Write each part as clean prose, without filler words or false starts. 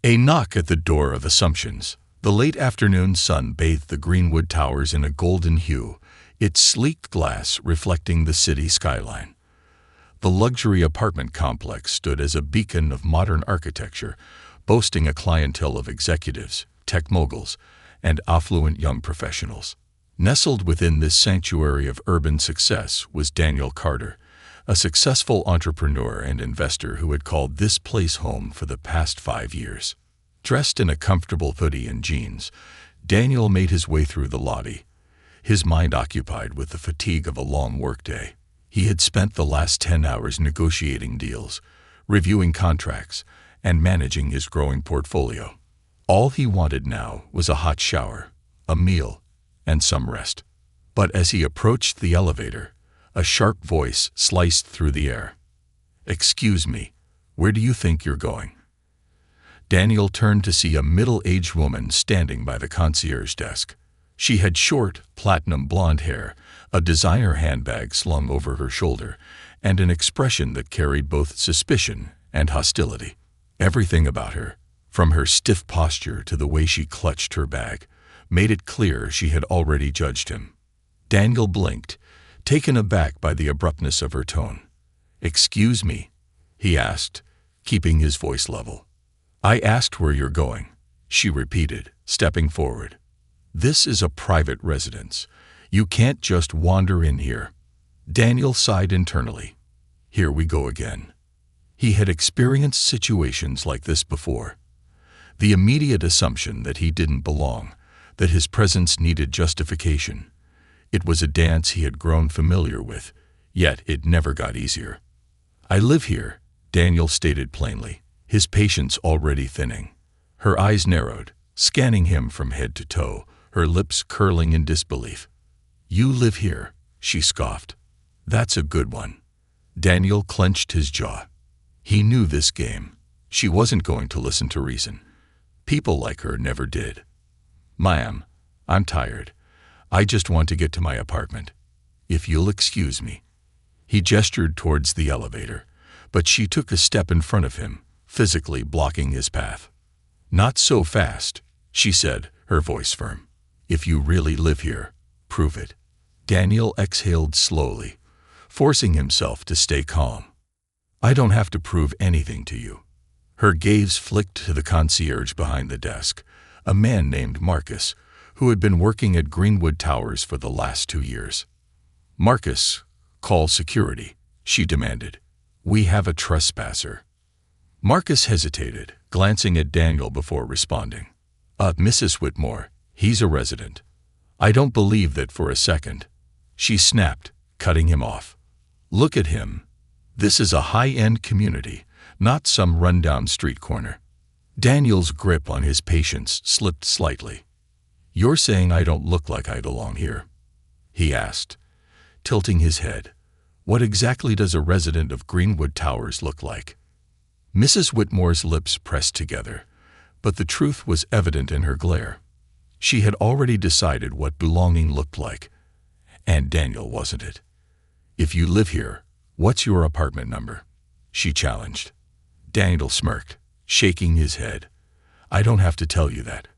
A knock at the door of Assumptions. The late afternoon sun bathed the Greenwood Towers in a golden hue, its sleek glass reflecting the city skyline. The luxury apartment complex stood as a beacon of modern architecture, boasting a clientele of executives, tech moguls, and affluent young professionals. Nestled within this sanctuary of urban success was Daniel Carter, a successful entrepreneur and investor who had called this place home for the past 5 years. Dressed in a comfortable hoodie and jeans, Daniel made his way through the lobby, his mind occupied with the fatigue of a long workday. He had spent the last 10 hours negotiating deals, reviewing contracts, and managing his growing portfolio. All he wanted now was a hot shower, a meal, and some rest. But as he approached the elevator, a sharp voice sliced through the air. "Excuse me, where do you think you're going?" Daniel turned to see a middle-aged woman standing by the concierge desk. She had short, platinum blonde hair, a designer handbag slung over her shoulder, and an expression that carried both suspicion and hostility. Everything about her, from her stiff posture to the way she clutched her bag, made it clear she had already judged him. Daniel blinked, taken aback by the abruptness of her tone. "Excuse me," he asked, keeping his voice level. "I asked where you're going," she repeated, stepping forward. "This is a private residence. You can't just wander in here." Daniel sighed internally. Here we go again. He had experienced situations like this before. The immediate assumption that he didn't belong, that his presence needed justification. It was a dance he had grown familiar with, yet it never got easier. "I live here," Daniel stated plainly, his patience already thinning. Her eyes narrowed, scanning him from head to toe, her lips curling in disbelief. "You live here," she scoffed. "That's a good one." Daniel clenched his jaw. He knew this game. She wasn't going to listen to reason. People like her never did. "Ma'am, I'm tired. I just want to get to my apartment. If you'll excuse me." He gestured towards the elevator, but she took a step in front of him, physically blocking his path. "Not so fast," she said, her voice firm. "If you really live here, prove it." Daniel exhaled slowly, forcing himself to stay calm. "I don't have to prove anything to you." Her gaze flicked to the concierge behind the desk, a man named Marcus, who had been working at Greenwood Towers for the last 2 years. "Marcus, call security," she demanded. "We have a trespasser." Marcus hesitated, glancing at Daniel before responding. Mrs. Whitmore, he's a resident." "I don't believe that for a second," she snapped, cutting him off. "Look at him. This is a high-end community, not some rundown street corner." Daniel's grip on his patience slipped slightly. "You're saying I don't look like I belong here?" he asked, tilting his head. "What exactly does a resident of Greenwood Towers look like?" Mrs. Whitmore's lips pressed together, but the truth was evident in her glare. She had already decided what belonging looked like, and Daniel wasn't it. "If you live here, what's your apartment number?" she challenged. Daniel smirked, shaking his head. "I don't have to tell you that."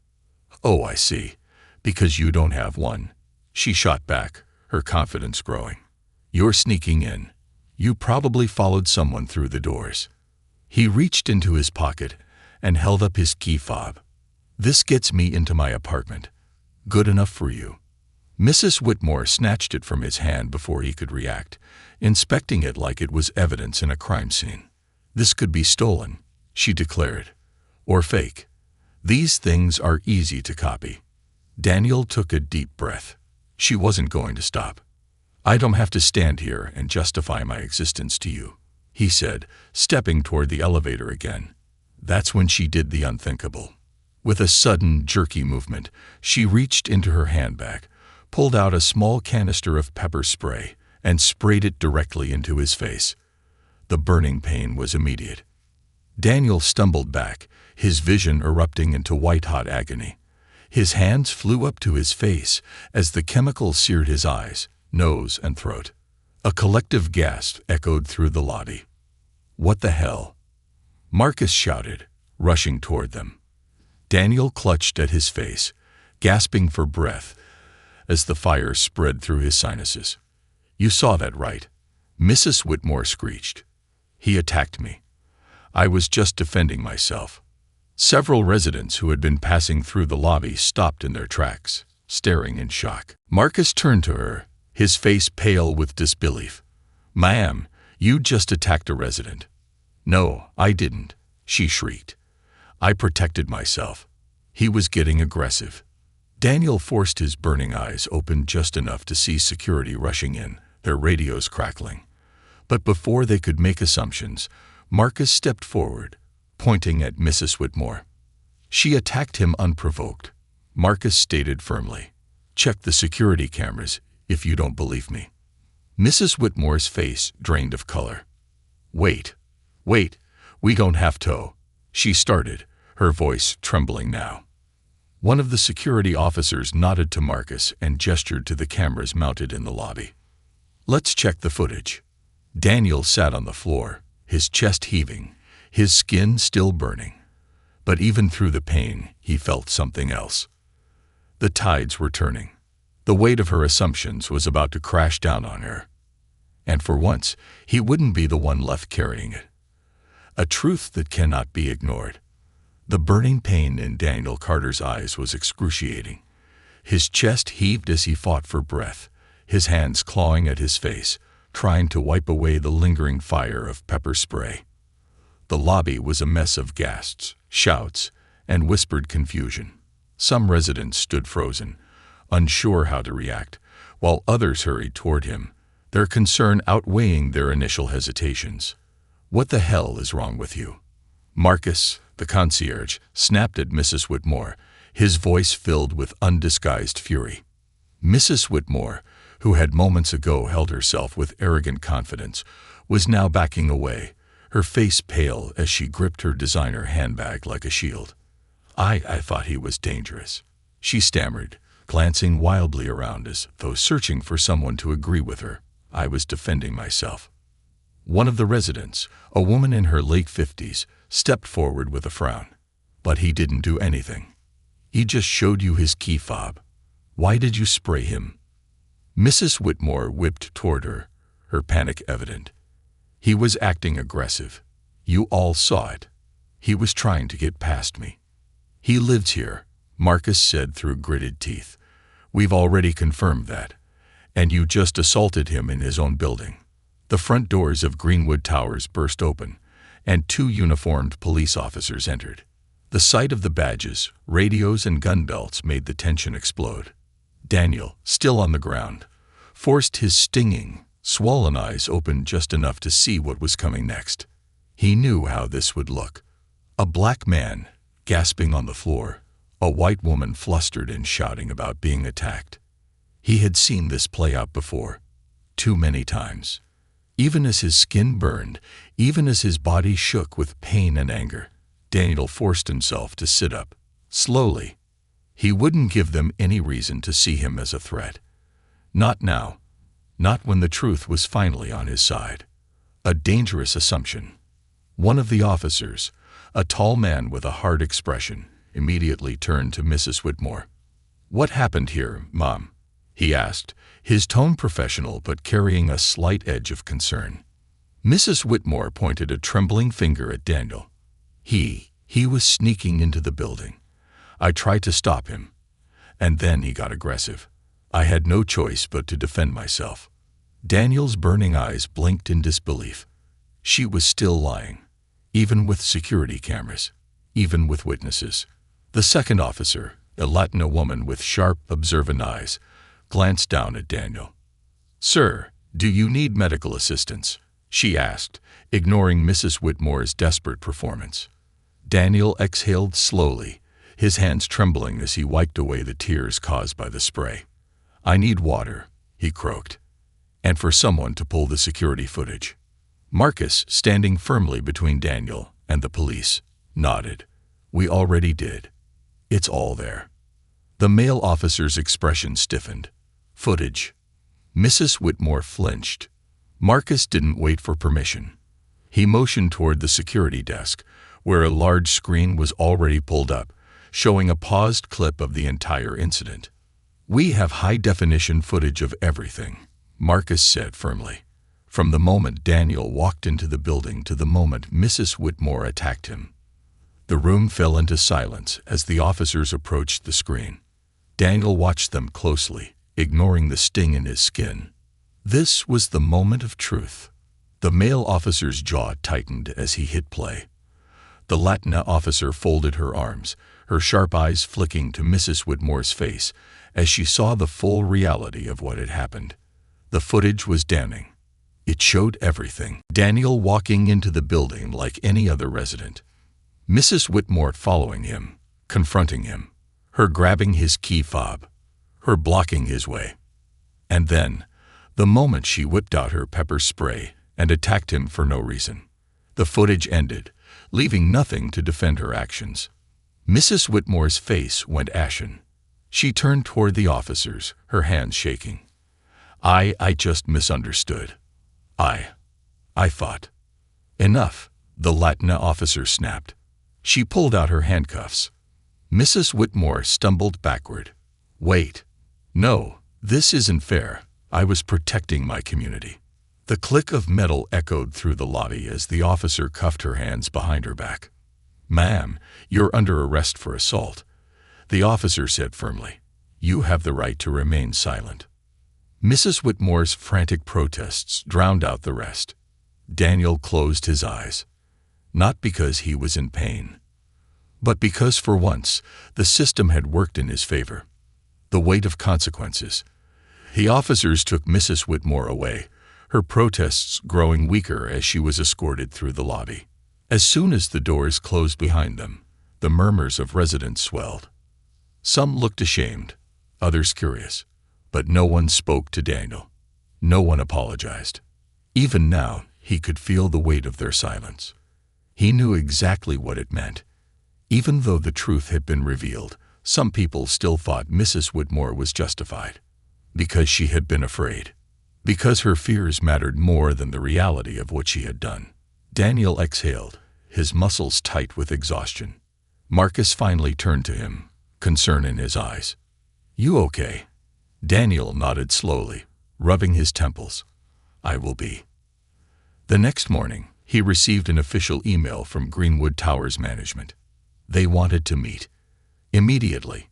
"Oh, I see. Because you don't have one," she shot back, her confidence growing. "You're sneaking in. You probably followed someone through the doors." He reached into his pocket and held up his key fob. "This gets me into my apartment. Good enough for you." Mrs. Whitmore snatched it from his hand before he could react, inspecting it like it was evidence in a crime scene. "This could be stolen," she declared, "or fake. These things are easy to copy." Daniel took a deep breath. She wasn't going to stop. "I don't have to stand here and justify my existence to you," he said, stepping toward the elevator again. That's when she did the unthinkable. With a sudden, jerky movement, she reached into her handbag, pulled out a small canister of pepper spray, and sprayed it directly into his face. The burning pain was immediate. Daniel stumbled back, his vision erupting into white-hot agony. His hands flew up to his face as the chemical seared his eyes, nose, and throat. A collective gasp echoed through the lobby. "What the hell?" Marcus shouted, rushing toward them. Daniel clutched at his face, gasping for breath as the fire spread through his sinuses. "You saw that, right?" Mrs. Whitmore screeched. "He attacked me. I was just defending myself." Several residents who had been passing through the lobby stopped in their tracks, staring in shock. Marcus turned to her, his face pale with disbelief. "Ma'am, you just attacked a resident." "No, I didn't," she shrieked. "I protected myself. He was getting aggressive." Daniel forced his burning eyes open just enough to see security rushing in, their radios crackling. But before they could make assumptions, Marcus stepped forward, pointing at Mrs. Whitmore. "She attacked him unprovoked," Marcus stated firmly. "Check the security cameras if you don't believe me." Mrs. Whitmore's face drained of color. Wait, we don't have to," she started, her voice trembling now. One of the security officers nodded to Marcus and gestured to the cameras mounted in the lobby. "Let's check the footage." Daniel sat on the floor, his chest heaving, his skin still burning. But even through the pain, he felt something else. The tides were turning. The weight of her assumptions was about to crash down on her. And for once, he wouldn't be the one left carrying it. A truth that cannot be ignored. The burning pain in Daniel Carter's eyes was excruciating. His chest heaved as he fought for breath, his hands clawing at his face, trying to wipe away the lingering fire of pepper spray. The lobby was a mess of gasps, shouts, and whispered confusion. Some residents stood frozen, unsure how to react, while others hurried toward him, their concern outweighing their initial hesitations. "What the hell is wrong with you?" Marcus, the concierge, snapped at Mrs. Whitmore, his voice filled with undisguised fury. Mrs. Whitmore, who had moments ago held herself with arrogant confidence, was now backing away, her face pale as she gripped her designer handbag like a shield. I thought he was dangerous," she stammered, glancing wildly around as though searching for someone to agree with her. "I was defending myself." One of the residents, a woman in her late 50s, stepped forward with a frown. "But he didn't do anything. He just showed you his key fob. Why did you spray him?" Mrs. Whitmore whipped toward her, her panic evident. "He was acting aggressive. You all saw it. He was trying to get past me." "He lives here," Marcus said through gritted teeth. "We've already confirmed that. And you just assaulted him in his own building." The front doors of Greenwood Towers burst open, and 2 uniformed police officers entered. The sight of the badges, radios, and gun belts made the tension explode. Daniel, still on the ground, forced his stinging, swollen eyes open just enough to see what was coming next. He knew how this would look. A black man, gasping on the floor, a white woman flustered and shouting about being attacked. He had seen this play out before, too many times. Even as his skin burned, even as his body shook with pain and anger, Daniel forced himself to sit up, slowly. He wouldn't give them any reason to see him as a threat. Not now. Not when the truth was finally on his side. A dangerous assumption. One of the officers, a tall man with a hard expression, immediately turned to Mrs. Whitmore. "What happened here, Mom?" he asked, his tone professional but carrying a slight edge of concern. Mrs. Whitmore pointed a trembling finger at Daniel. He was sneaking into the building. I tried to stop him, and then he got aggressive. I had no choice but to defend myself." Daniel's burning eyes blinked in disbelief. She was still lying, even with security cameras, even with witnesses. The second officer, a Latina woman with sharp, observant eyes, glanced down at Daniel. "Sir, do you need medical assistance?" she asked, ignoring Mrs. Whitmore's desperate performance. Daniel exhaled slowly, his hands trembling as he wiped away the tears caused by the spray. "I need water," he croaked, "and for someone to pull the security footage." Marcus, standing firmly between Daniel and the police, nodded. "We already did. It's all there." The male officer's expression stiffened. "Footage." Mrs. Whitmore flinched. Marcus didn't wait for permission. He motioned toward the security desk, where a large screen was already pulled up, showing a paused clip of the entire incident. "We have high-definition footage of everything," Marcus said firmly. "From the moment Daniel walked into the building to the moment Mrs. Whitmore attacked him." The room fell into silence as the officers approached the screen. Daniel watched them closely, ignoring the sting in his skin. This was the moment of truth. The male officer's jaw tightened as he hit play. The Latina officer folded her arms, her sharp eyes flicking to Mrs. Whitmore's face as she saw the full reality of what had happened. The footage was damning. It showed everything. Daniel walking into the building like any other resident. Mrs. Whitmore following him, confronting him, her grabbing his key fob, her blocking his way. And then, the moment she whipped out her pepper spray and attacked him for no reason. The footage ended, leaving nothing to defend her actions. Mrs. Whitmore's face went ashen. She turned toward the officers, her hands shaking. I just misunderstood. I thought." "Enough," the Latina officer snapped. She pulled out her handcuffs. Mrs. Whitmore stumbled backward. "Wait. No, this isn't fair. I was protecting my community." The click of metal echoed through the lobby as the officer cuffed her hands behind her back. "Ma'am, you're under arrest for assault," the officer said firmly. "You have the right to remain silent." Mrs. Whitmore's frantic protests drowned out the rest. Daniel closed his eyes. Not because he was in pain, but because for once the system had worked in his favor. The weight of consequences. The officers took Mrs. Whitmore away, her protests growing weaker as she was escorted through the lobby. As soon as the doors closed behind them, the murmurs of residents swelled. Some looked ashamed, others curious, but no one spoke to Daniel. No one apologized. Even now, he could feel the weight of their silence. He knew exactly what it meant. Even though the truth had been revealed, some people still thought Mrs. Whitmore was justified. Because she had been afraid. Because her fears mattered more than the reality of what she had done. Daniel exhaled, his muscles tight with exhaustion. Marcus finally turned to him, concern in his eyes. "You okay?" Daniel nodded slowly, rubbing his temples. "I will be." The next morning, he received an official email from Greenwood Towers management. They wanted to meet. Immediately.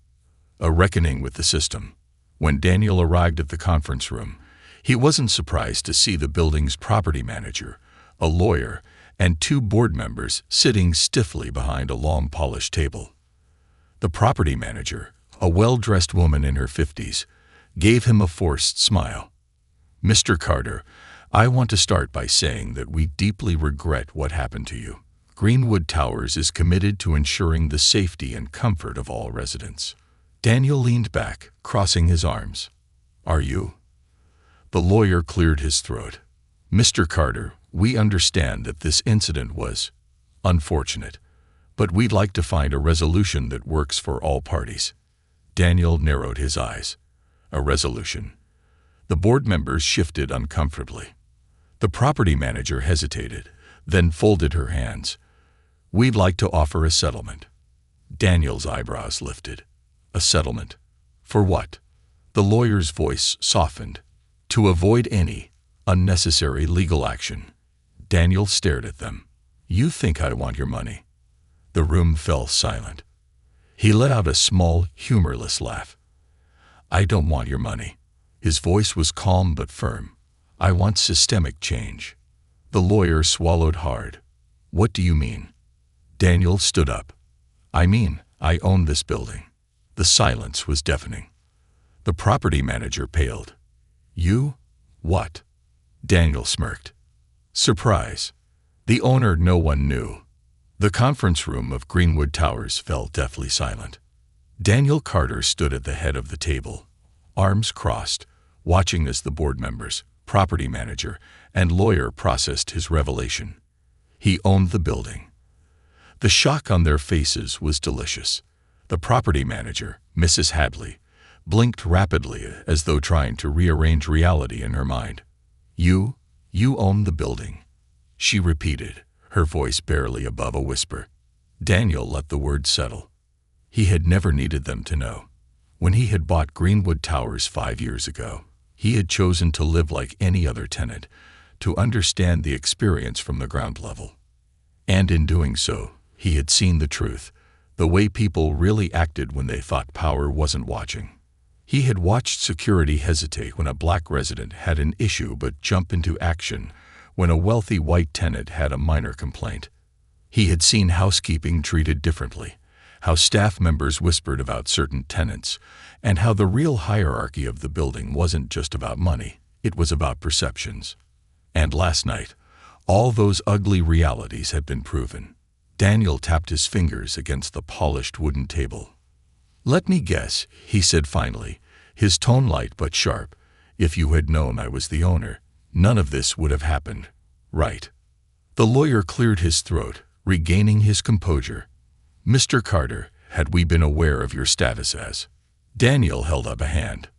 A reckoning with the system. When Daniel arrived at the conference room, he wasn't surprised to see the building's property manager, a lawyer, and 2 board members sitting stiffly behind a long polished table. The property manager, a well-dressed woman in her 50s, gave him a forced smile. "Mr. Carter, I want to start by saying that we deeply regret what happened to you. Greenwood Towers is committed to ensuring the safety and comfort of all residents." Daniel leaned back, crossing his arms. "Are you?" The lawyer cleared his throat. "Mr. Carter, we understand that this incident was unfortunate, but we'd like to find a resolution that works for all parties." Daniel narrowed his eyes. "A resolution?" The board members shifted uncomfortably. The property manager hesitated, then folded her hands. "We'd like to offer a settlement." Daniel's eyebrows lifted. "A settlement? For what?" The lawyer's voice softened. "To avoid any unnecessary legal action." Daniel stared at them. "You think I want your money?" The room fell silent. He let out a small, humorless laugh. "I don't want your money." His voice was calm but firm. "I want systemic change." The lawyer swallowed hard. "What do you mean?" Daniel stood up. "I mean, I own this building." The silence was deafening. The property manager paled. "You? What?" Daniel smirked. Surprise. The owner no one knew. The conference room of Greenwood Towers fell deathly silent. Daniel Carter stood at the head of the table, arms crossed, watching as the board members, property manager, and lawyer processed his revelation. He owned the building. The shock on their faces was delicious. The property manager, Mrs. Hadley, blinked rapidly as though trying to rearrange reality in her mind. You own the building," she repeated, her voice barely above a whisper. Daniel let the words settle. He had never needed them to know. When he had bought Greenwood Towers 5 years ago, he had chosen to live like any other tenant, to understand the experience from the ground level. And in doing so, he had seen the truth, the way people really acted when they thought power wasn't watching. He had watched security hesitate when a black resident had an issue but jump into action when a wealthy white tenant had a minor complaint. He had seen housekeeping treated differently, how staff members whispered about certain tenants, and how the real hierarchy of the building wasn't just about money, it was about perceptions. And last night, all those ugly realities had been proven. Daniel tapped his fingers against the polished wooden table. "Let me guess," he said finally, his tone light but sharp. "If you had known I was the owner, none of this would have happened, right?" The lawyer cleared his throat, regaining his composure. "Mr. Carter, had we been aware of your status as—" Daniel held up a hand.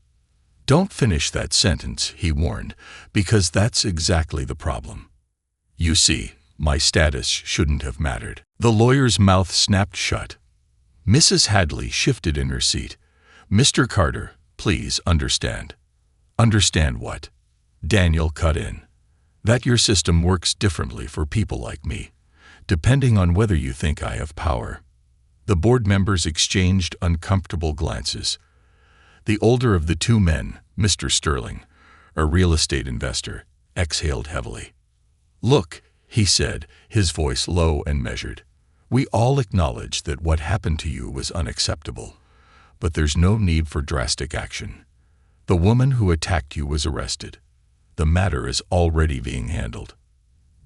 "Don't finish that sentence," he warned, "because that's exactly the problem. You see, my status shouldn't have mattered." The lawyer's mouth snapped shut. Mrs. Hadley shifted in her seat. "Mr. Carter, please understand." "Understand what?" Daniel cut in. "That your system works differently for people like me, depending on whether you think I have power." The board members exchanged uncomfortable glances. The older of the two men, Mr. Sterling, a real estate investor, exhaled heavily. "Look," he said, his voice low and measured, "we all acknowledge that what happened to you was unacceptable, but there's no need for drastic action. The woman who attacked you was arrested. The matter is already being handled."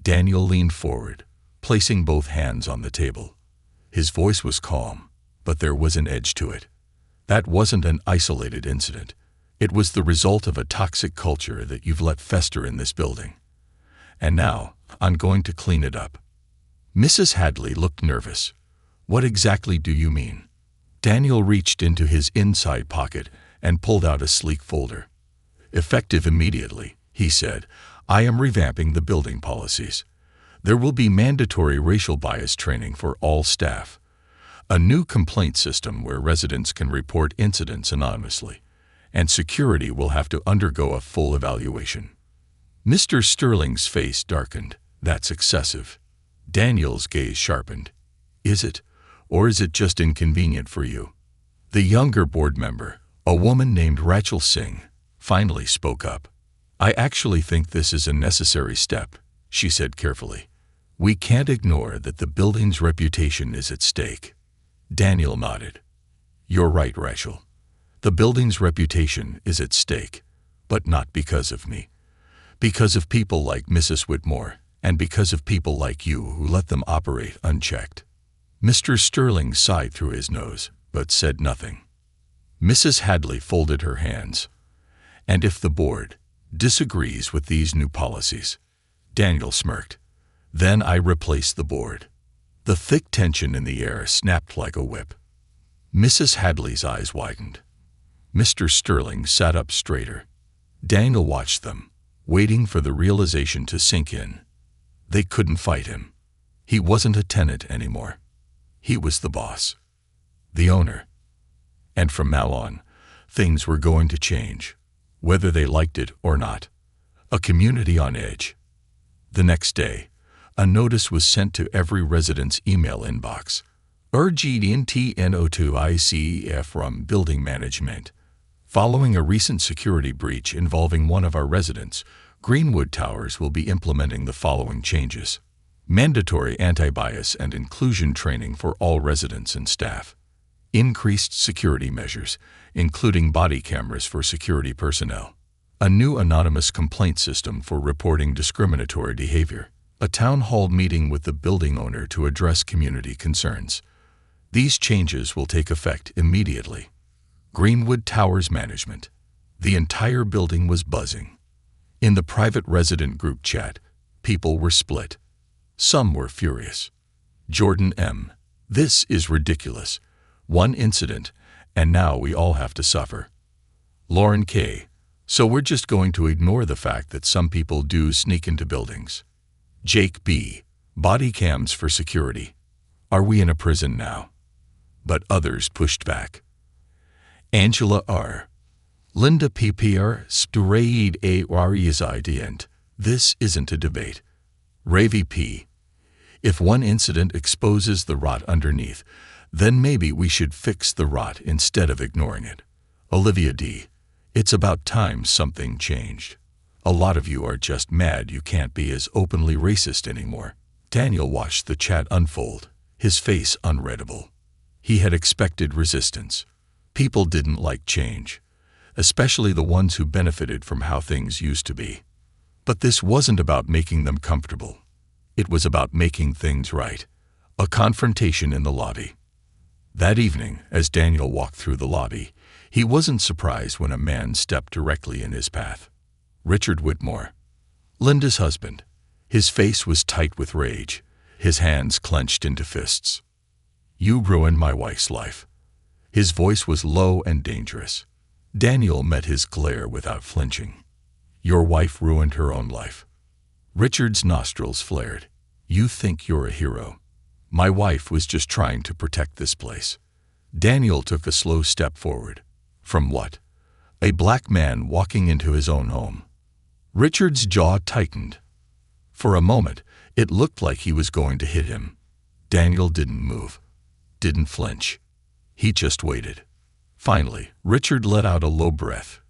Daniel leaned forward, placing both hands on the table. His voice was calm, but there was an edge to it. That wasn't an isolated incident. It was the result of a toxic culture that you've let fester in this building. And now, I'm going to clean it up. Mrs. Hadley looked nervous. "What exactly do you mean?" Daniel reached into his inside pocket and pulled out a sleek folder. "Effective immediately," he said, "I am revamping the building policies. There will be mandatory racial bias training for all staff. A new complaint system where residents can report incidents anonymously, and security will have to undergo a full evaluation." Mr. Sterling's face darkened. "That's excessive." Daniel's gaze sharpened. "Is it? Or is it just inconvenient for you?" The younger board member, a woman named Rachel Singh, finally spoke up. "I actually think this is a necessary step," she said carefully. "We can't ignore that the building's reputation is at stake." Daniel nodded. "You're right, Rachel. The building's reputation is at stake, but not because of me. Because of people like Mrs. Whitmore, and because of people like you who let them operate unchecked." Mr. Sterling sighed through his nose, but said nothing. Mrs. Hadley folded her hands. "And if the board disagrees with these new policies," Daniel smirked, "then I replace the board." The thick tension in the air snapped like a whip. Mrs. Hadley's eyes widened. Mr. Sterling sat up straighter. Daniel watched them, waiting for the realization to sink in. They couldn't fight him. He wasn't a tenant anymore. He was the boss, the owner. And from now on, things were going to change, whether they liked it or not. A community on edge. The next day, a notice was sent to every resident's email inbox. "Urgent from Building Management. Following a recent security breach involving one of our residents, Greenwood Towers will be implementing the following changes. Mandatory anti-bias and inclusion training for all residents and staff. Increased security measures, including body cameras for security personnel. A new anonymous complaint system for reporting discriminatory behavior. A town hall meeting with the building owner to address community concerns. These changes will take effect immediately." Greenwood Towers Management. The entire building was buzzing. In the private resident group chat, people were split. Some were furious. Jordan M. "This is ridiculous. One incident, and now we all have to suffer." Lauren K. "So we're just going to ignore the fact that some people do sneak into buildings." Jake B. "Body cams for security. Are we in a prison now? But others pushed back. Angela R. Linda PPR Sturaid A. Warizidient. This isn't a debate. Ravi P. If one incident exposes the rot underneath, then maybe we should fix the rot instead of ignoring it. Olivia D. It's about time something changed. A lot of you are just mad you can't be as openly racist anymore. Daniel watched the chat unfold, his face unreadable. He had expected resistance. People didn't like change, especially the ones who benefited from how things used to be. But this wasn't about making them comfortable. It was about making things right. A confrontation in the lobby. That evening, as Daniel walked through the lobby, he wasn't surprised when a man stepped directly in his path. Richard Whitmore, Linda's husband. His face was tight with rage, his hands clenched into fists. You ruined my wife's life. His voice was low and dangerous. Daniel met his glare without flinching. Your wife ruined her own life. Richard's nostrils flared. You think you're a hero. My wife was just trying to protect this place. Daniel took a slow step forward. From what? A black man walking into his own home. Richard's jaw tightened. For a moment, it looked like he was going to hit him. Daniel didn't move, didn't flinch. He just waited. Finally, Richard let out a low breath.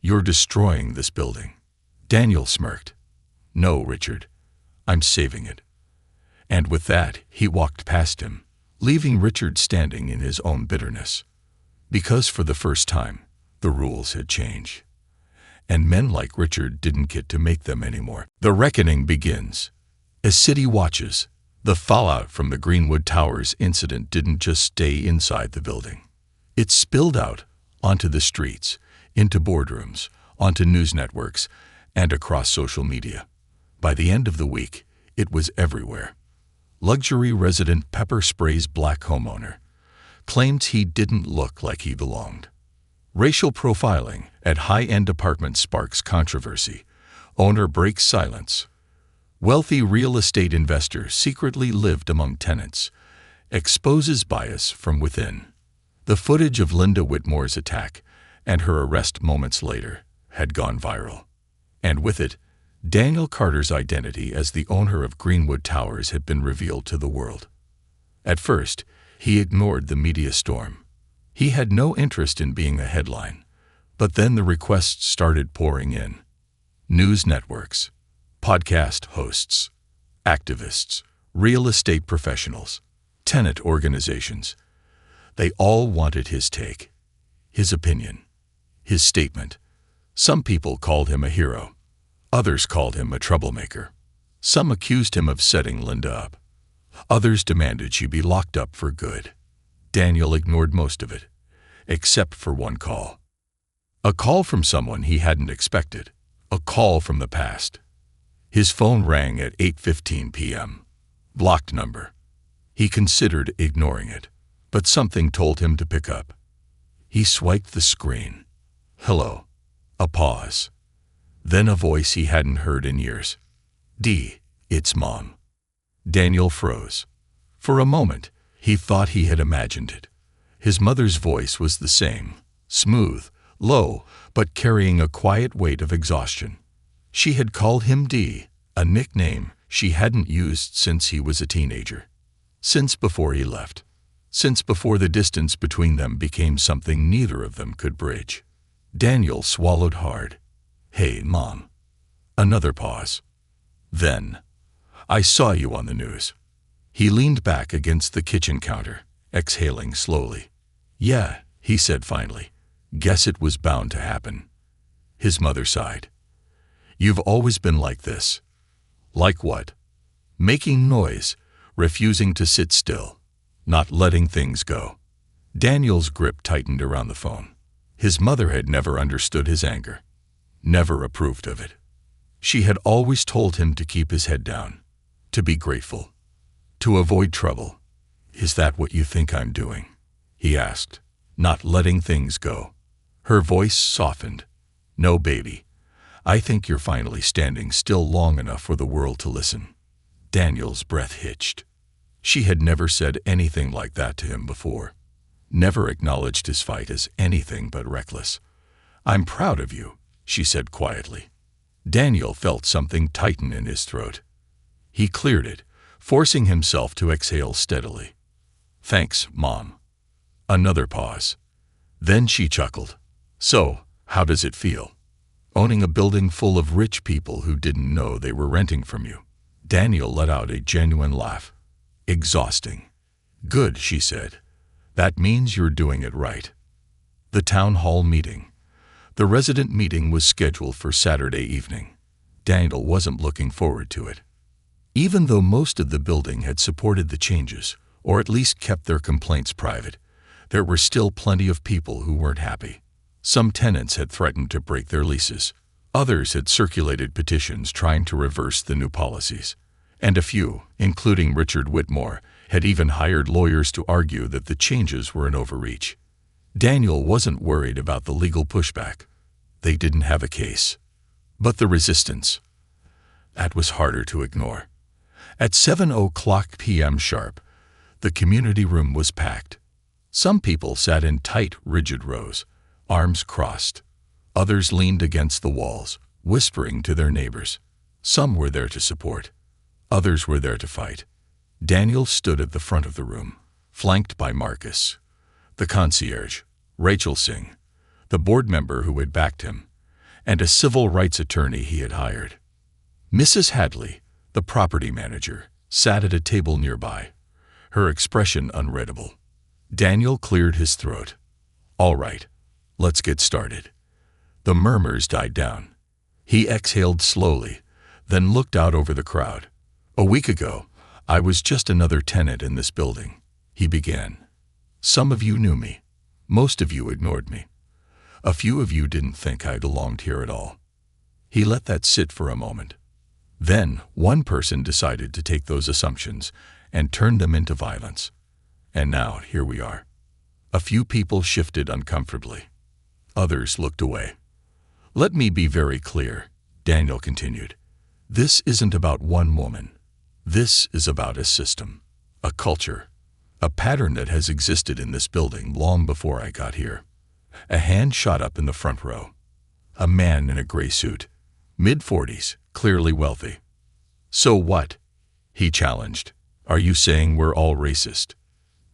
You're destroying this building. Daniel smirked. No, Richard. I'm saving it. And with that, he walked past him, leaving Richard standing in his own bitterness. Because for the first time, the rules had changed. And men like Richard didn't get to make them anymore. The reckoning begins. As city watches, the fallout from the Greenwood Towers incident didn't just stay inside the building. It spilled out onto the streets, into boardrooms, onto news networks, and across social media. By the end of the week, it was everywhere. Luxury resident pepper sprays black homeowner. Claims he didn't look like he belonged. Racial profiling at high-end apartment sparks controversy. Owner breaks silence. Wealthy real estate investor secretly lived among tenants. Exposes bias from within. The footage of Linda Whitmore's attack and her arrest moments later had gone viral. And with it, Daniel Carter's identity as the owner of Greenwood Towers had been revealed to the world. At first, he ignored the media storm. He had no interest in being a headline, but then the requests started pouring in. News networks, podcast hosts, activists, real estate professionals, tenant organizations. They all wanted his take, his opinion, his statement. Some people called him a hero. Others called him a troublemaker. Some accused him of setting Linda up. Others demanded she be locked up for good. Daniel ignored most of it, except for one call. A call from someone he hadn't expected. A call from the past. His phone rang at 8:15 p.m. Blocked number. He considered ignoring it, but something told him to pick up. He swiped the screen. Hello. A pause. Then a voice he hadn't heard in years. D, it's Mom. Daniel froze. For a moment, he thought he had imagined it. His mother's voice was the same, smooth, low, but carrying a quiet weight of exhaustion. She had called him D, a nickname she hadn't used since he was a teenager. Since before he left. Since before the distance between them became something neither of them could bridge. Daniel swallowed hard. Hey, Mom. Another pause. Then, I saw you on the news. He leaned back against the kitchen counter, exhaling slowly. Yeah, he said finally. Guess it was bound to happen. His mother sighed. You've always been like this. Like what? Making noise, refusing to sit still, not letting things go. Daniel's grip tightened around the phone. His mother had never understood his anger. Never approved of it. She had always told him to keep his head down, to be grateful, to avoid trouble. Is that what you think I'm doing? He asked, not letting things go. Her voice softened. No, baby. I think you're finally standing still long enough for the world to listen. Daniel's breath hitched. She had never said anything like that to him before, never acknowledged his fight as anything but reckless. "I'm proud of you," she said quietly. Daniel felt something tighten in his throat. He cleared it, forcing himself to exhale steadily. "Thanks, Mom." Another pause. Then she chuckled. "So, how does it feel? Owning a building full of rich people who didn't know they were renting from you?" Daniel let out a genuine laugh. "Exhausting." "Good," she said. "That means you're doing it right." The town hall meeting. The resident meeting was scheduled for Saturday evening. Daniel wasn't looking forward to it. Even though most of the building had supported the changes, or at least kept their complaints private, there were still plenty of people who weren't happy. Some tenants had threatened to break their leases. Others had circulated petitions trying to reverse the new policies. And a few, including Richard Whitmore, had even hired lawyers to argue that the changes were an overreach. Daniel wasn't worried about the legal pushback. They didn't have a case. But the resistance, that was harder to ignore. At 7:00 p.m. sharp, the community room was packed. Some people sat in tight, rigid rows, arms crossed. Others leaned against the walls, whispering to their neighbors. Some were there to support. Others were there to fight. Daniel stood at the front of the room, flanked by Marcus, the concierge, Rachel Singh, the board member who had backed him, and a civil rights attorney he had hired. Mrs. Hadley, the property manager, sat at a table nearby, her expression unreadable. Daniel cleared his throat. "All right, let's get started." The murmurs died down. He exhaled slowly, then looked out over the crowd. "A week ago, I was just another tenant in this building," he began. "Some of you knew me. Most of you ignored me. A few of you didn't think I belonged here at all." He let that sit for a moment. Then one person decided to take those assumptions and turn them into violence. And now here we are. A few people shifted uncomfortably. Others looked away. "Let me be very clear," Daniel continued. "This isn't about one woman. This is about a system, a culture, a pattern that has existed in this building long before I got here." A hand shot up in the front row. A man in a gray suit, mid-40s, clearly wealthy. "So what?" he challenged. "Are you saying we're all racist?"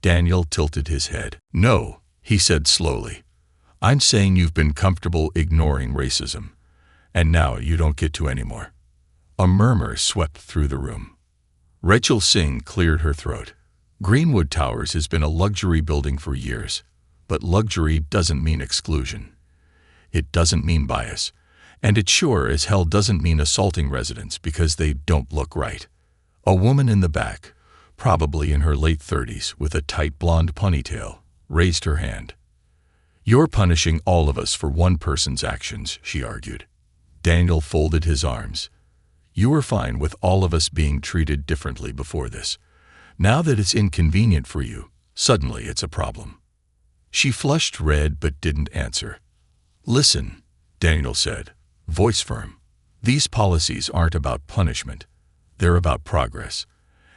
Daniel tilted his head. "No," he said slowly. "I'm saying you've been comfortable ignoring racism, and now you don't get to anymore." A murmur swept through the room. Rachel Singh cleared her throat. "Greenwood Towers has been a luxury building for years, but luxury doesn't mean exclusion. It doesn't mean bias, and it sure as hell doesn't mean assaulting residents because they don't look right." A woman in the back, probably in her late 30s with a tight blonde ponytail, raised her hand. "You're punishing all of us for one person's actions," she argued. Daniel folded his arms. "You were fine with all of us being treated differently before this. Now that it's inconvenient for you, suddenly it's a problem." She flushed red but didn't answer. "Listen," Daniel said, voice firm. "These policies aren't about punishment. They're about progress.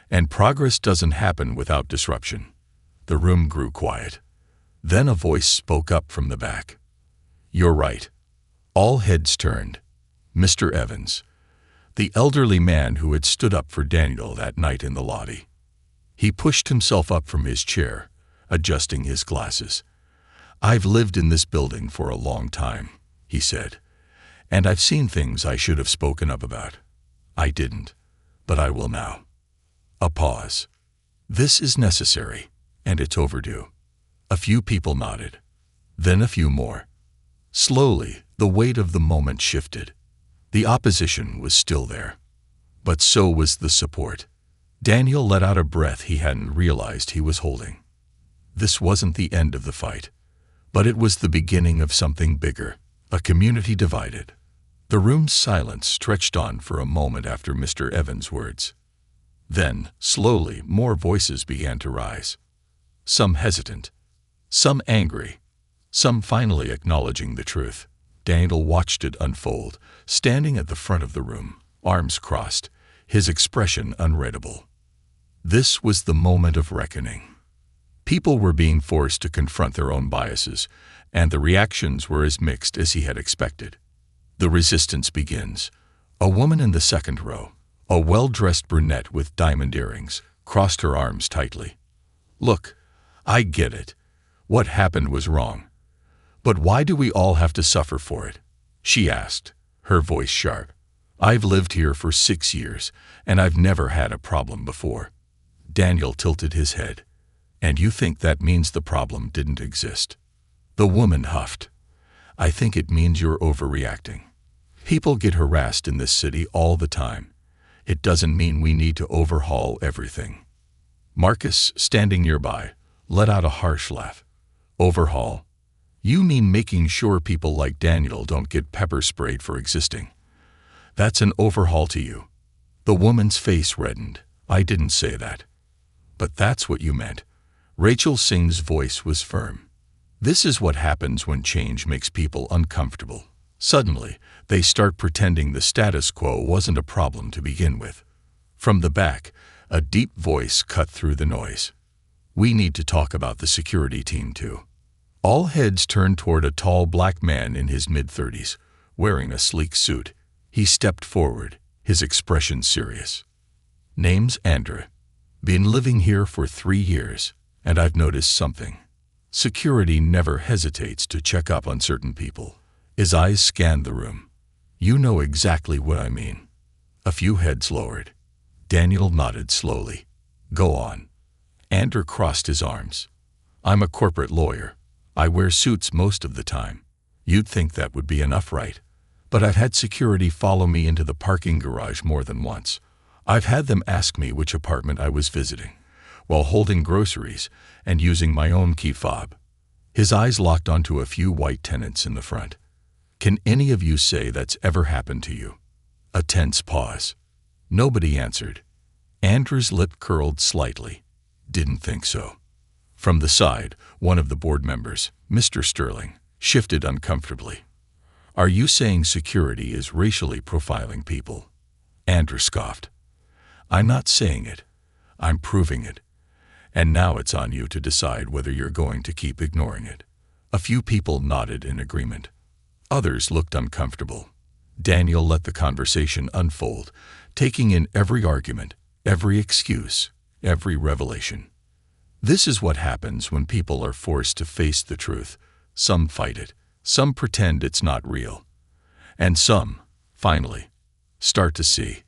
And progress doesn't happen without disruption." The room grew quiet. Then a voice spoke up from the back. "You're right." All heads turned. Mr. Evans, the elderly man who had stood up for Daniel that night in the lobby. He pushed himself up from his chair, adjusting his glasses. "I've lived in this building for a long time," he said, "and I've seen things I should have spoken up about. I didn't, but I will now." A pause. "This is necessary, and it's overdue." A few people nodded, then a few more. Slowly, the weight of the moment shifted. The opposition was still there, but so was the support. Daniel let out a breath he hadn't realized he was holding. This wasn't the end of the fight, but it was the beginning of something bigger, a community divided. The room's silence stretched on for a moment after Mr. Evans' words. Then, slowly, more voices began to rise. Some hesitant, some angry, some finally acknowledging the truth. Daniel watched it unfold, standing at the front of the room, arms crossed, his expression unreadable. This was the moment of reckoning. People were being forced to confront their own biases, and the reactions were as mixed as he had expected. The resistance begins. A woman in the second row, a well-dressed brunette with diamond earrings, crossed her arms tightly. "Look, I get it. What happened was wrong. But why do we all have to suffer for it?" she asked, her voice sharp. "I've lived here for 6 years, and I've never had a problem before." Daniel tilted his head. "And you think that means the problem didn't exist?" The woman huffed. "I think it means you're overreacting. People get harassed in this city all the time. It doesn't mean we need to overhaul everything." Marcus, standing nearby, let out a harsh laugh. "Overhaul? You mean making sure people like Daniel don't get pepper sprayed for existing? That's an overhaul to you?" The woman's face reddened. "I didn't say that." "But that's what you meant." Rachel Singh's voice was firm. "This is what happens when change makes people uncomfortable. Suddenly, they start pretending the status quo wasn't a problem to begin with." From the back, a deep voice cut through the noise. "We need to talk about the security team too." All heads turned toward a tall black man in his mid-30s, wearing a sleek suit. He stepped forward, his expression serious. "Name's Andrew. Been living here for 3 years, and I've noticed something. Security never hesitates to check up on certain people." His eyes scanned the room. "You know exactly what I mean." A few heads lowered. Daniel nodded slowly. "Go on." Andrew crossed his arms. "I'm a corporate lawyer. I wear suits most of the time. You'd think that would be enough, right? But I've had security follow me into the parking garage more than once. I've had them ask me which apartment I was visiting, while holding groceries and using my own key fob." His eyes locked onto a few white tenants in the front. "Can any of you say that's ever happened to you?" A tense pause. Nobody answered. Andrew's lip curled slightly. "Didn't think so." From the side, one of the board members, Mr. Sterling, shifted uncomfortably. "Are you saying security is racially profiling people?" Andrew scoffed. "I'm not saying it. I'm proving it. And now it's on you to decide whether you're going to keep ignoring it." A few people nodded in agreement. Others looked uncomfortable. Daniel let the conversation unfold, taking in every argument, every excuse, every revelation. This is what happens when people are forced to face the truth. Some fight it, some pretend it's not real, and some, finally, start to see.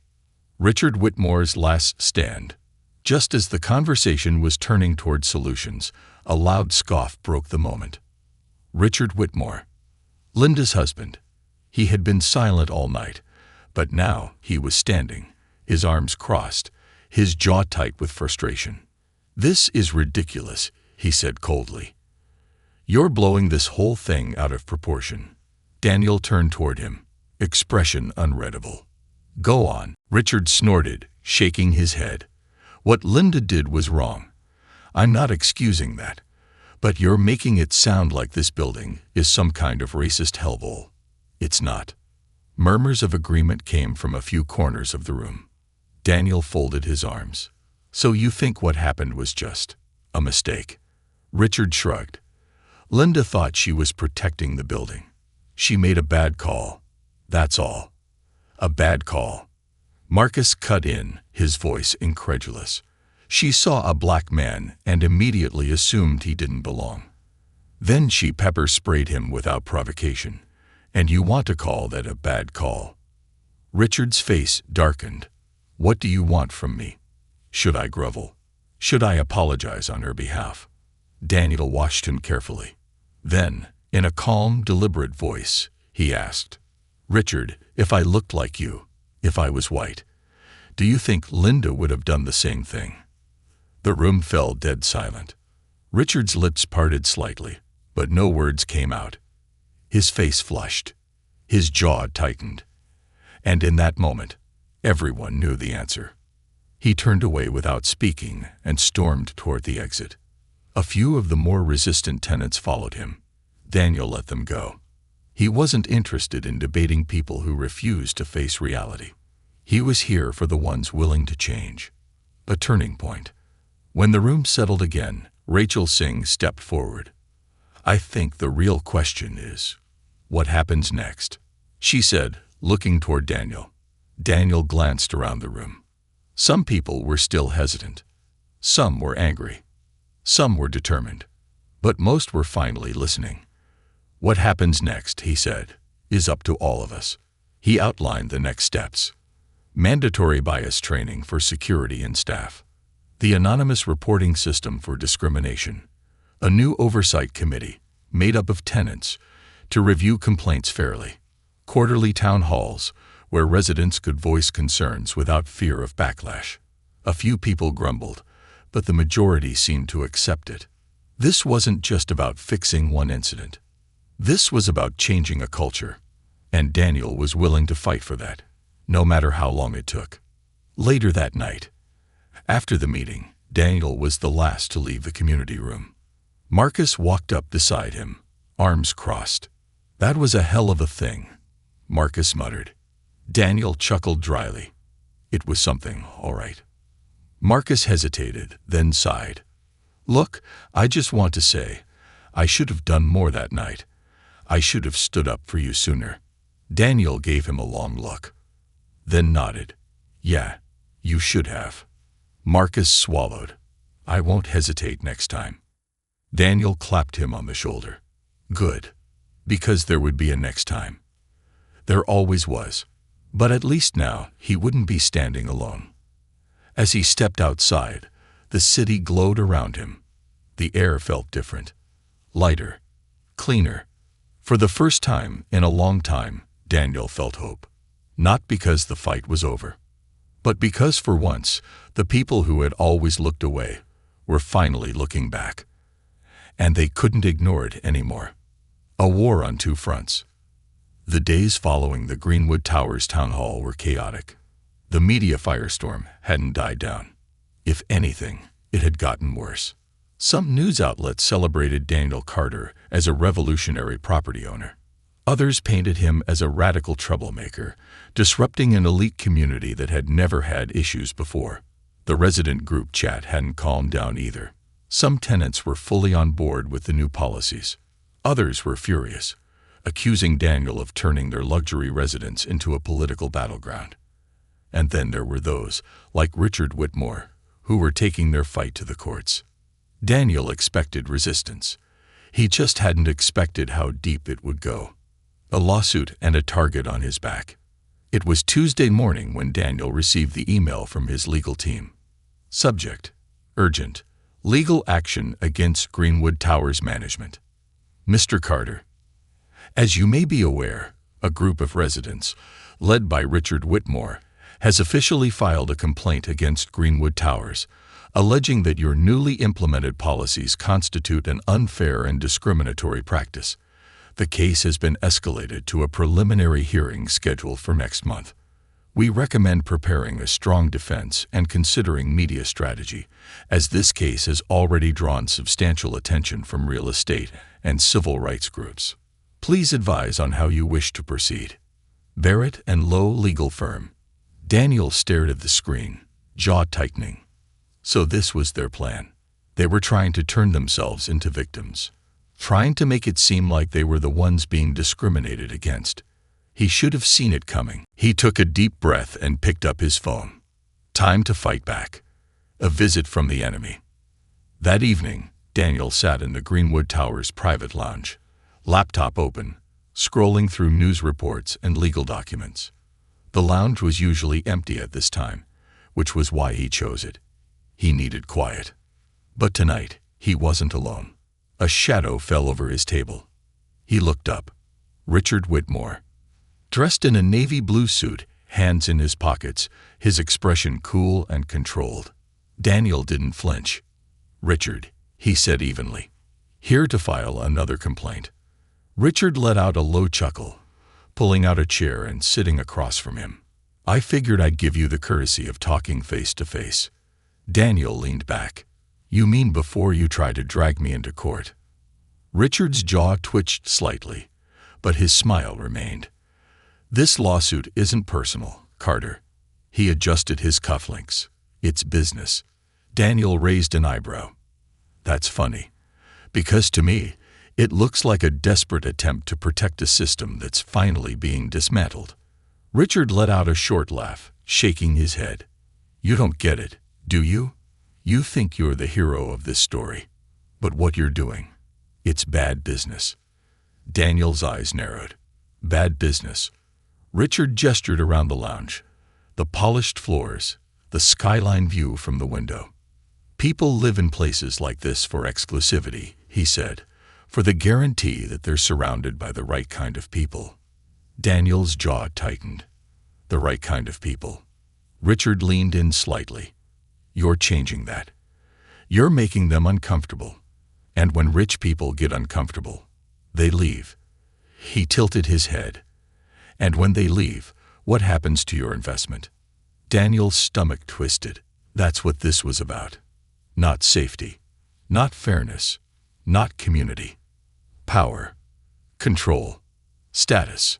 Richard Whitmore's last stand. Just as the conversation was turning toward solutions, a loud scoff broke the moment. Richard Whitmore, Linda's husband. He had been silent all night, but now he was standing, his arms crossed, his jaw tight with frustration. "This is ridiculous," he said coldly. "You're blowing this whole thing out of proportion." Daniel turned toward him, expression unreadable. "Go on," Richard snorted, shaking his head. "What Linda did was wrong. I'm not excusing that. But you're making it sound like this building is some kind of racist hellhole. It's not." Murmurs of agreement came from a few corners of the room. Daniel folded his arms. "So you think what happened was just a mistake?" Richard shrugged. "Linda thought she was protecting the building. She made a bad call. That's all. A bad call." Marcus cut in, his voice incredulous. "She saw a black man and immediately assumed he didn't belong. Then she pepper sprayed him without provocation. And you want to call that a bad call?" Richard's face darkened. "What do you want from me? Should I grovel? Should I apologize on her behalf?" Daniel watched him carefully. Then, in a calm, deliberate voice, he asked, "Richard, if I looked like you, if I was white, do you think Linda would have done the same thing?" The room fell dead silent. Richard's lips parted slightly, but no words came out. His face flushed. His jaw tightened. And in that moment, everyone knew the answer. He turned away without speaking and stormed toward the exit. A few of the more resistant tenants followed him. Daniel let them go. He wasn't interested in debating people who refused to face reality. He was here for the ones willing to change. A turning point. When the room settled again, Rachel Singh stepped forward. "I think the real question is, what happens next?" she said, looking toward Daniel. Daniel glanced around the room. Some people were still hesitant. Some were angry. Some were determined. But most were finally listening. "What happens next," he said, "is up to all of us." He outlined the next steps. Mandatory bias training for security and staff. The anonymous reporting system for discrimination. A new oversight committee, made up of tenants, to review complaints fairly. Quarterly town halls, where residents could voice concerns without fear of backlash. A few people grumbled, but the majority seemed to accept it. This wasn't just about fixing one incident. This was about changing a culture, and Daniel was willing to fight for that, no matter how long it took. Later that night, after the meeting, Daniel was the last to leave the community room. Marcus walked up beside him, arms crossed. "That was a hell of a thing," Marcus muttered. Daniel chuckled dryly. "It was something, all right." Marcus hesitated, then sighed. "Look, I just want to say, I should have done more that night. I should have stood up for you sooner." Daniel gave him a long look, then nodded. "Yeah, you should have." Marcus swallowed. "I won't hesitate next time." Daniel clapped him on the shoulder. "Good. Because there would be a next time." There always was. But at least now he wouldn't be standing alone. As he stepped outside, the city glowed around him. The air felt different. Lighter. Cleaner. For the first time in a long time, Daniel felt hope. Not because the fight was over, but because for once, the people who had always looked away were finally looking back. And they couldn't ignore it anymore. A war on two fronts. The days following the Greenwood Towers town hall were chaotic. The media firestorm hadn't died down. If anything, it had gotten worse. Some news outlets celebrated Daniel Carter as a revolutionary property owner. Others painted him as a radical troublemaker, disrupting an elite community that had never had issues before. The resident group chat hadn't calmed down either. Some tenants were fully on board with the new policies. Others were furious, accusing Daniel of turning their luxury residence into a political battleground. And then there were those, like Richard Whitmore, who were taking their fight to the courts. Daniel expected resistance. He just hadn't expected how deep it would go. A lawsuit and a target on his back. It was Tuesday morning when Daniel received the email from his legal team. Subject: urgent. Legal action against Greenwood Towers management. Mr. Carter, as you may be aware, a group of residents, led by Richard Whitmore, has officially filed a complaint against Greenwood Towers, alleging that your newly implemented policies constitute an unfair and discriminatory practice. The case has been escalated to a preliminary hearing scheduled for next month. We recommend preparing a strong defense and considering media strategy, as this case has already drawn substantial attention from real estate and civil rights groups. Please advise on how you wish to proceed. Barrett and Lowe Legal Firm. Daniel stared at the screen, jaw tightening. So this was their plan. They were trying to turn themselves into victims, trying to make it seem like they were the ones being discriminated against. He should have seen it coming. He took a deep breath and picked up his phone. Time to fight back. A visit from the enemy. That evening, Daniel sat in the Greenwood Towers private lounge, laptop open, scrolling through news reports and legal documents. The lounge was usually empty at this time, which was why he chose it. He needed quiet. But tonight, he wasn't alone. A shadow fell over his table. He looked up. Richard Whitmore. Dressed in a navy blue suit, hands in his pockets, his expression cool and controlled. Daniel didn't flinch. "Richard," he said evenly. "Here to file another complaint." Richard let out a low chuckle, pulling out a chair and sitting across from him. "I figured I'd give you the courtesy of talking face to face." Daniel leaned back. "You mean before you try to drag me into court?" Richard's jaw twitched slightly, but his smile remained. "This lawsuit isn't personal, Carter." He adjusted his cufflinks. It's business. Daniel raised an eyebrow. That's funny. Because to me, it looks like a desperate attempt to protect a system that's finally being dismantled. Richard let out a short laugh, shaking his head. You don't get it, do you? You think you're the hero of this story. But what you're doing, it's bad business. Daniel's eyes narrowed. Bad business. Richard gestured around the lounge. The polished floors, the skyline view from the window. People live in places like this for exclusivity, he said, for the guarantee that they're surrounded by the right kind of people. Daniel's jaw tightened. The right kind of people. Richard leaned in slightly. You're changing that. You're making them uncomfortable. And when rich people get uncomfortable, they leave. He tilted his head. And when they leave, what happens to your investment? Daniel's stomach twisted. That's what this was about. Not safety. Not fairness. Not community. Power. Control. Status.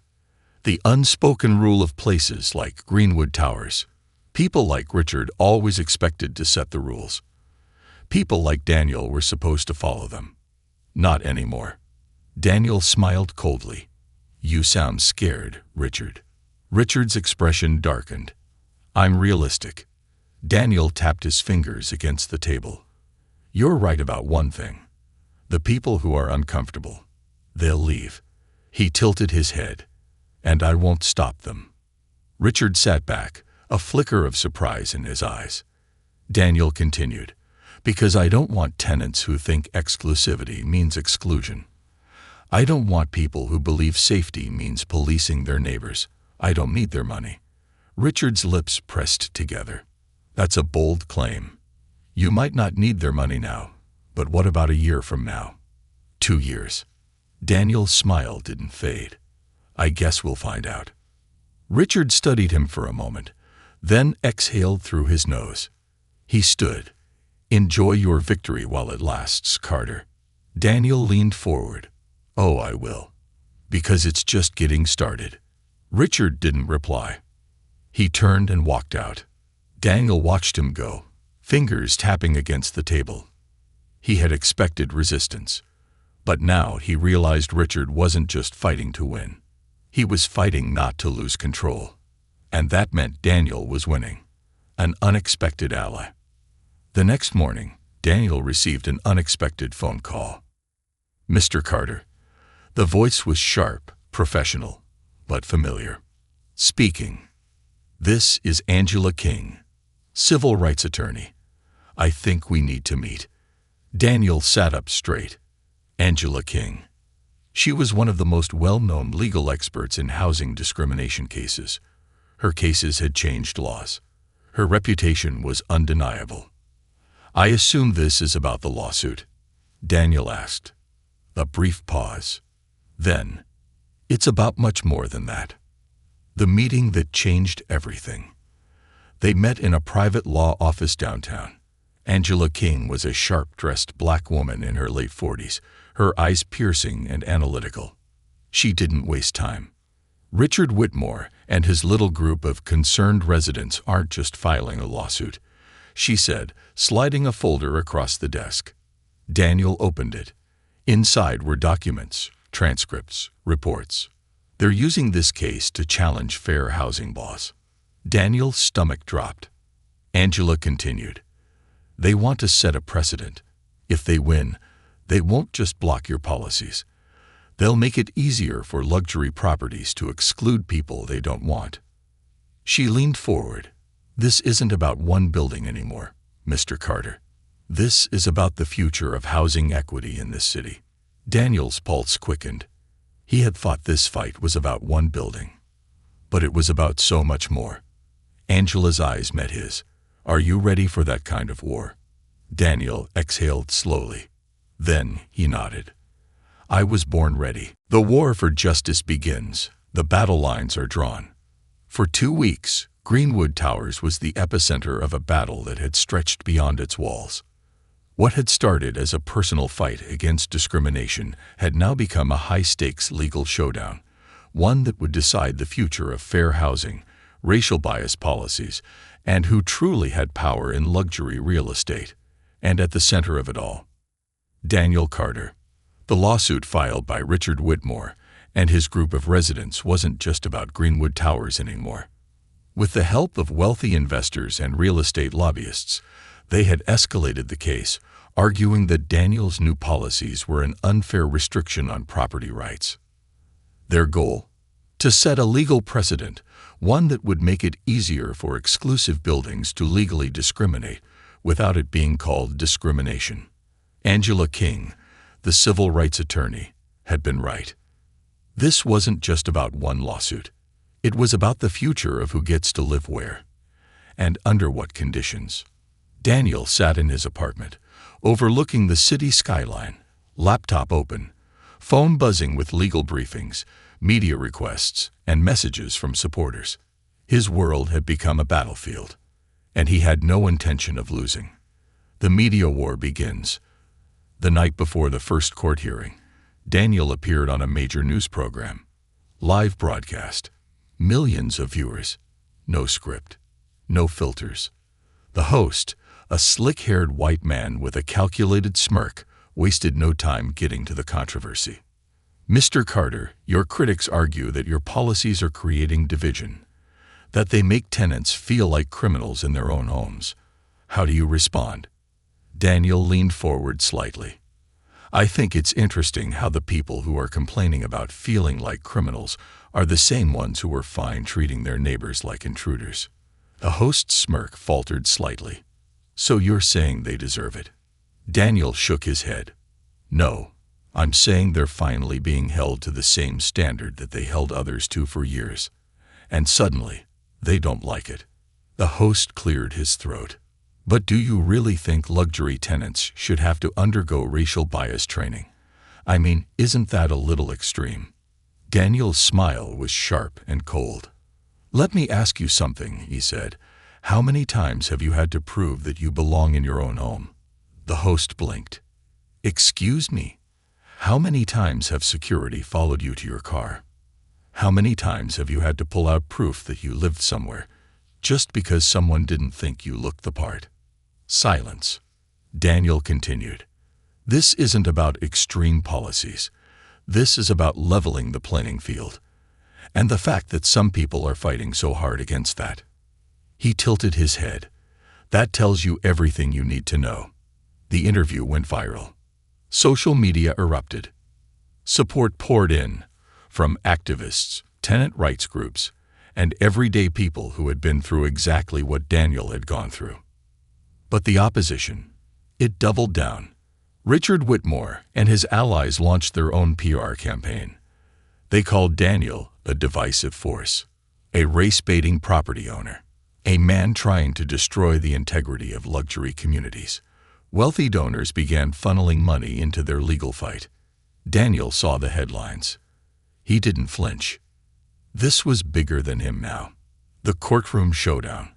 The unspoken rule of places like Greenwood Towers. People like Richard always expected to set the rules. People like Daniel were supposed to follow them. Not anymore. Daniel smiled coldly. You sound scared, Richard. Richard's expression darkened. I'm realistic. Daniel tapped his fingers against the table. You're right about one thing. The people who are uncomfortable, they'll leave. He tilted his head. And I won't stop them. Richard sat back, a flicker of surprise in his eyes. Daniel continued, because I don't want tenants who think exclusivity means exclusion. I don't want people who believe safety means policing their neighbors. I don't need their money. Richard's lips pressed together. That's a bold claim. You might not need their money now, but what about a year from now? 2 years. Daniel's smile didn't fade. I guess we'll find out. Richard studied him for a moment, then exhaled through his nose. He stood. Enjoy your victory while it lasts, Carter. Daniel leaned forward. Oh, I will. Because it's just getting started. Richard didn't reply. He turned and walked out. Daniel watched him go, fingers tapping against the table. He had expected resistance. But now he realized Richard wasn't just fighting to win. He was fighting not to lose control. And that meant Daniel was winning. An unexpected ally. The next morning, Daniel received an unexpected phone call. Mr. Carter. The voice was sharp, professional, but familiar. Speaking. This is Angela King, civil rights attorney. I think we need to meet. Daniel sat up straight. Angela King. She was one of the most well-known legal experts in housing discrimination cases. Her cases had changed laws. Her reputation was undeniable. I assume this is about the lawsuit? Daniel asked. A brief pause. Then, it's about much more than that. The meeting that changed everything. They met in a private law office downtown. Angela King was a sharp-dressed black woman in her late 40s, her eyes piercing and analytical. She didn't waste time. Richard Whitmore and his little group of concerned residents aren't just filing a lawsuit, she said, sliding a folder across the desk. Daniel opened it. Inside were documents, transcripts, reports. They're using this case to challenge fair housing laws. Daniel's stomach dropped. Angela continued. They want to set a precedent. If they win, they won't just block your policies. They'll make it easier for luxury properties to exclude people they don't want. She leaned forward. This isn't about one building anymore, Mr. Carter. This is about the future of housing equity in this city. Daniel's pulse quickened. He had thought this fight was about one building. But it was about so much more. Angela's eyes met his. Are you ready for that kind of war? Daniel exhaled slowly. Then he nodded. I was born ready. The war for justice begins. The battle lines are drawn. For 2 weeks, Greenwood Towers was the epicenter of a battle that had stretched beyond its walls. What had started as a personal fight against discrimination had now become a high-stakes legal showdown, one that would decide the future of fair housing, racial bias policies, and who truly had power in luxury real estate. And at the center of it all, Daniel Carter. The lawsuit filed by Richard Whitmore and his group of residents wasn't just about Greenwood Towers anymore. With the help of wealthy investors and real estate lobbyists, they had escalated the case, arguing that Daniel's new policies were an unfair restriction on property rights. Their goal? To set a legal precedent, one that would make it easier for exclusive buildings to legally discriminate without it being called discrimination. Angela King, the civil rights attorney, had been right. This wasn't just about one lawsuit. It was about the future of who gets to live where, and under what conditions. Daniel sat in his apartment, overlooking the city skyline, laptop open, phone buzzing with legal briefings, media requests, and messages from supporters. His world had become a battlefield, and he had no intention of losing. The media war begins. The night before the first court hearing, Daniel appeared on a major news program. Live broadcast. Millions of viewers. No script. No filters. The host, a slick-haired white man with a calculated smirk, wasted no time getting to the controversy. Mr. Carter, your critics argue that your policies are creating division, that they make tenants feel like criminals in their own homes. How do you respond? Daniel leaned forward slightly. I think it's interesting how the people who are complaining about feeling like criminals are the same ones who are fine treating their neighbors like intruders. The host's smirk faltered slightly. So you're saying they deserve it? Daniel shook his head. No, I'm saying they're finally being held to the same standard that they held others to for years. And suddenly, they don't like it. The host cleared his throat. But do you really think luxury tenants should have to undergo racial bias training? I mean, isn't that a little extreme? Daniel's smile was sharp and cold. Let me ask you something, he said. How many times have you had to prove that you belong in your own home? The host blinked. Excuse me? How many times have security followed you to your car? How many times have you had to pull out proof that you lived somewhere just because someone didn't think you looked the part? Silence. Daniel continued. This isn't about extreme policies. This is about leveling the playing field. And the fact that some people are fighting so hard against that. He tilted his head. That tells you everything you need to know. The interview went viral. Social media erupted. Support poured in from activists, tenant rights groups, and everyday people who had been through exactly what Daniel had gone through. But the opposition, it doubled down. Richard Whitmore and his allies launched their own PR campaign. They called Daniel a divisive force, a race-baiting property owner, a man trying to destroy the integrity of luxury communities. Wealthy donors began funneling money into their legal fight. Daniel saw the headlines. He didn't flinch. This was bigger than him now. The courtroom showdown.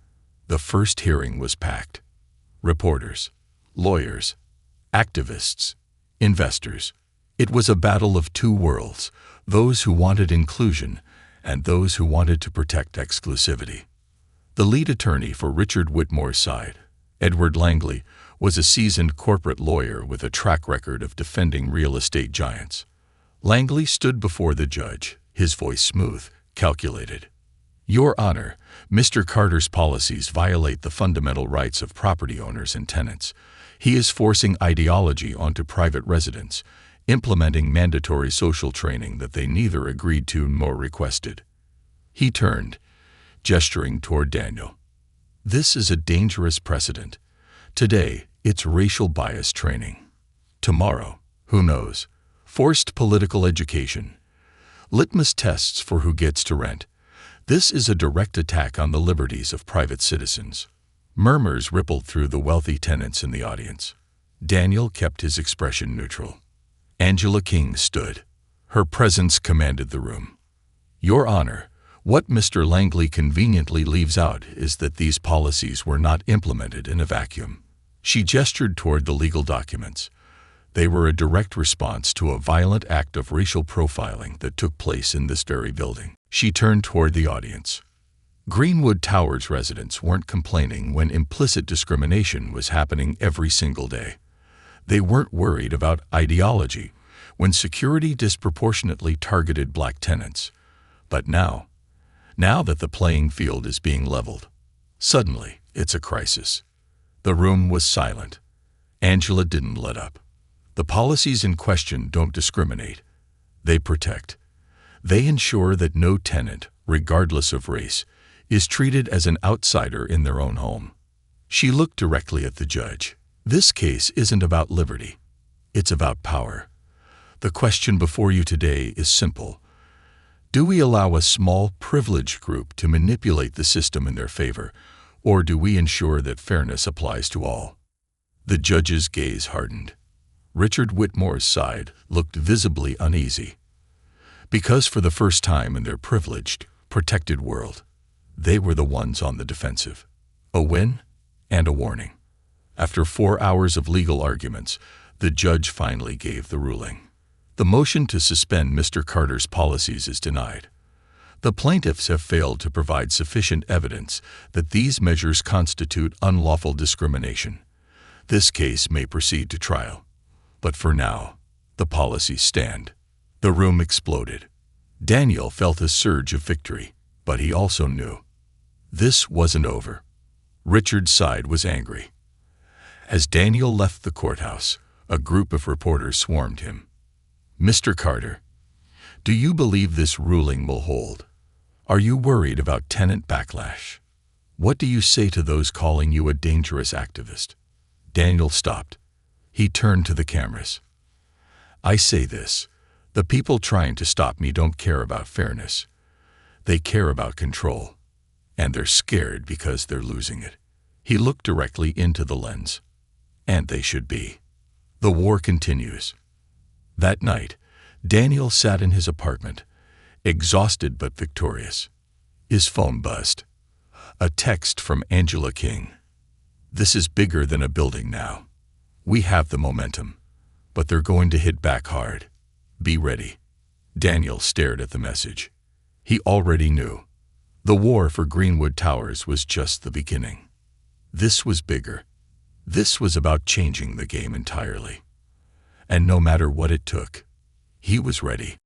The first hearing was packed. Reporters, lawyers, activists, investors. It was a battle of two worlds, those who wanted inclusion and those who wanted to protect exclusivity. The lead attorney for Richard Whitmore's side, Edward Langley, was a seasoned corporate lawyer with a track record of defending real estate giants. Langley stood before the judge, his voice smooth, calculated. Your Honor, Mr. Carter's policies violate the fundamental rights of property owners and tenants. He is forcing ideology onto private residents, implementing mandatory social training that they neither agreed to nor requested. He turned, gesturing toward Daniel. This is a dangerous precedent. Today, it's racial bias training. Tomorrow, who knows? Forced political education. Litmus tests for who gets to rent. This is a direct attack on the liberties of private citizens. Murmurs rippled through the wealthy tenants in the audience. Daniel kept his expression neutral. Angela King stood. Her presence commanded the room. Your Honor, what Mr. Langley conveniently leaves out is that these policies were not implemented in a vacuum. She gestured toward the legal documents. They were a direct response to a violent act of racial profiling that took place in this very building. She turned toward the audience. Greenwood Towers residents weren't complaining when implicit discrimination was happening every single day. They weren't worried about ideology when security disproportionately targeted black tenants. But now that the playing field is being leveled, suddenly it's a crisis. The room was silent. Angela didn't let up. The policies in question don't discriminate. They protect. They ensure that no tenant, regardless of race, is treated as an outsider in their own home. She looked directly at the judge. This case isn't about liberty. It's about power. The question before you today is simple. Do we allow a small, privileged group to manipulate the system in their favor, or do we ensure that fairness applies to all? The judge's gaze hardened. Richard Whitmore's side looked visibly uneasy. Because for the first time in their privileged, protected world, they were the ones on the defensive. A win and a warning. After 4 hours of legal arguments, the judge finally gave the ruling. The motion to suspend Mr. Carter's policies is denied. The plaintiffs have failed to provide sufficient evidence that these measures constitute unlawful discrimination. This case may proceed to trial. But for now, the policies stand. The room exploded. Daniel felt a surge of victory, but he also knew this wasn't over. Richard's side was angry. As Daniel left the courthouse, a group of reporters swarmed him. Mr. Carter, do you believe this ruling will hold? Are you worried about tenant backlash? What do you say to those calling you a dangerous activist? Daniel stopped. He turned to the cameras. I say this. The people trying to stop me don't care about fairness. They care about control. And they're scared because they're losing it. He looked directly into the lens. And they should be. The war continues. That night, Daniel sat in his apartment, exhausted but victorious. His phone buzzed. A text from Angela King. This is bigger than a building now. We have the momentum, but they're going to hit back hard. Be ready. Daniel stared at the message. He already knew. The war for Greenwood Towers was just the beginning. This was bigger. This was about changing the game entirely. And no matter what it took, he was ready.